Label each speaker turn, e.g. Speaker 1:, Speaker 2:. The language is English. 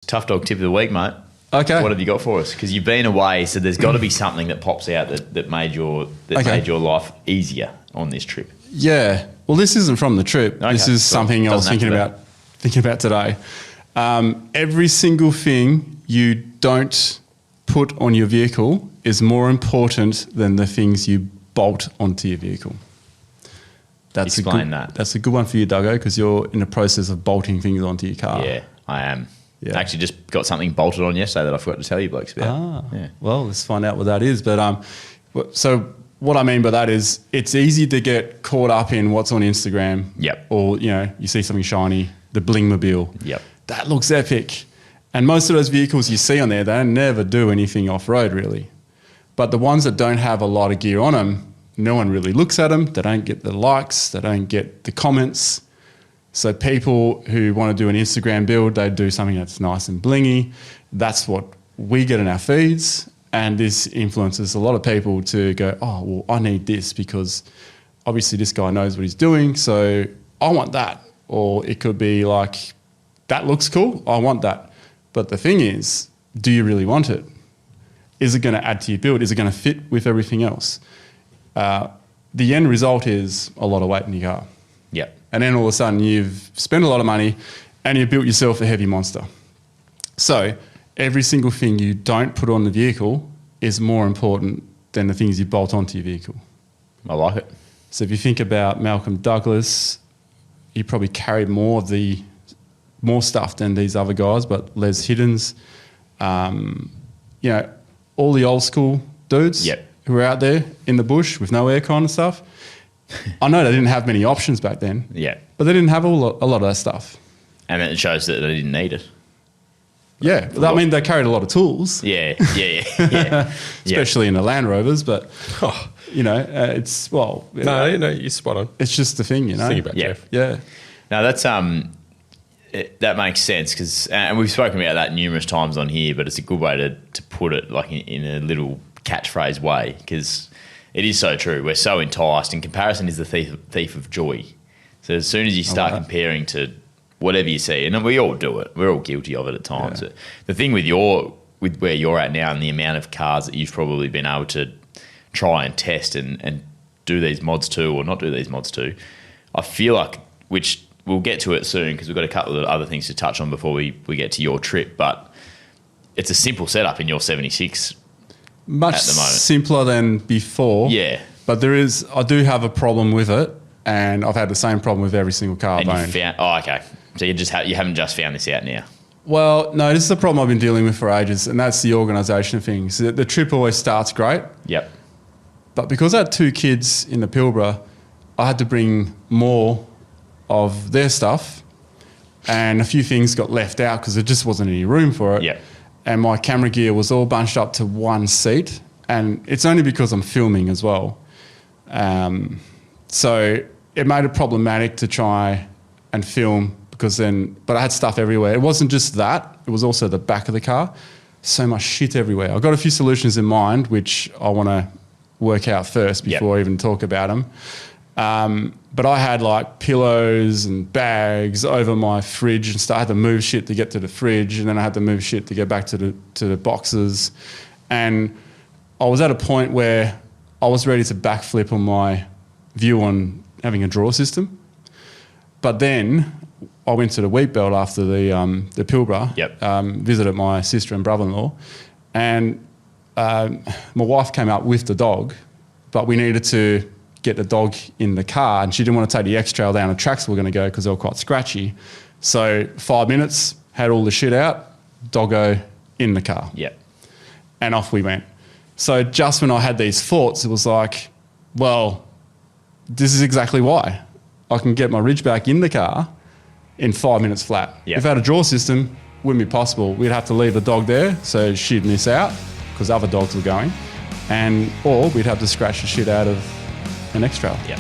Speaker 1: Tough dog tip of the week, mate.
Speaker 2: Okay.
Speaker 1: What have you got for us? Because you've been away, so there's got to be something that pops out that made your life easier on this trip.
Speaker 2: Yeah. Well, this isn't from the trip.
Speaker 1: Okay,
Speaker 2: this is something I was thinking about today. Every single thing you don't put on your vehicle is more important than the things you bolt onto your vehicle.
Speaker 1: Explain that.
Speaker 2: That's a good one for you, Duggo, because you're in the process of bolting things onto your car.
Speaker 1: Yeah, I am.
Speaker 2: Yeah.
Speaker 1: I actually just got something bolted on yesterday that I forgot to tell you blokes about.
Speaker 2: Yeah. Well, let's find out what that is. But so what I mean by that is it's easy to get caught up in what's on Instagram.
Speaker 1: Yep.
Speaker 2: Or, you see something shiny, the Blingmobile.
Speaker 1: Yep.
Speaker 2: That looks epic. And most of those vehicles you see on there, they never do anything off-road really. But the ones that don't have a lot of gear on them, no one really looks at them. They don't get the likes. They don't get the comments. So people who want to do an Instagram build, they do something that's nice and blingy. That's what we get in our feeds. And this influences a lot of people to go, oh, well, I need this because obviously this guy knows what he's doing. So I want that. Or it could be like, that looks cool. I want that. But the thing is, do you really want it? Is it going to add to your build? Is it going to fit with everything else? The end result is a lot of weight in your car.
Speaker 1: Yep.
Speaker 2: And then all of a sudden you've spent a lot of money and you've built yourself a heavy monster. So every single thing you don't put on the vehicle is more important than the things you bolt onto your vehicle.
Speaker 1: I like it.
Speaker 2: So if you think about Malcolm Douglas, he probably carried more stuff than these other guys, but Les Hiddens, all the old school dudes who were out there in the bush with no aircon and stuff. I know they didn't have many options back then. Yeah. But they didn't have a lot of that stuff.
Speaker 1: And it shows that they didn't need it.
Speaker 2: Yeah. I mean, they carried a lot of tools.
Speaker 1: Yeah.
Speaker 2: Especially in the Land Rovers, but, it's, well...
Speaker 3: No, you're spot on.
Speaker 2: It's just the thing,
Speaker 3: Think about Jeff.
Speaker 2: Yeah.
Speaker 1: Now, that's... that makes sense because, and we've spoken about that numerous times on here, but it's a good way to put it like in a little catchphrase way because it is so true. We're so enticed, and comparison is the thief of joy. So as soon as you start comparing to whatever you see, and we all do it, we're all guilty of it at times. Yeah. The thing with where you're at now and the amount of cars that you've probably been able to try and test and do these mods to or not do these mods to, I feel like, which we'll get to it soon because we've got a couple of other things to touch on before we get to your trip, but it's a simple setup in your 76
Speaker 2: much
Speaker 1: at the moment.
Speaker 2: Simpler than before.
Speaker 1: Yeah.
Speaker 2: But I do have a problem with it, and I've had the same problem with every single car I've owned.
Speaker 1: Okay. So you haven't just found this out now?
Speaker 2: Well, no, this is a problem I've been dealing with for ages, and that's the organisation of things. The trip always starts great.
Speaker 1: Yep.
Speaker 2: But because I had 2 kids in the Pilbara, I had to bring more of their stuff, and a few things got left out because there just wasn't any room for it.
Speaker 1: Yep.
Speaker 2: And my camera gear was all bunched up to one seat, and it's only because I'm filming as well. So it made it problematic to try and film but I had stuff everywhere. It wasn't just that, it was also the back of the car. So much shit everywhere. I've got a few solutions in mind, which I want to work out first before I even talk about them. But I had like pillows and bags over my fridge and stuff. I had to move shit to get to the fridge, and then I had to move shit to get back to the boxes. And I was at a point where I was ready to backflip on my view on having a drawer system. But then I went to the wheat belt after the Pilbara, visited my sister and brother-in-law, and my wife came out with the dog, but we needed to get the dog in the car, and she didn't want to take the X-Trail down the tracks we were going to go because they were quite scratchy. So 5 minutes, had all the shit out, doggo in the car.
Speaker 1: Yep.
Speaker 2: And off we went. So just when I had these thoughts, it was like, well, this is exactly why. I can get my Ridgeback in the car in 5 minutes flat.
Speaker 1: Yep.
Speaker 2: If I had a draw system, wouldn't be possible. We'd have to leave the dog there so she'd miss out because other dogs were going, or we'd have to scratch the shit out of an X-Trail.
Speaker 1: Yeah.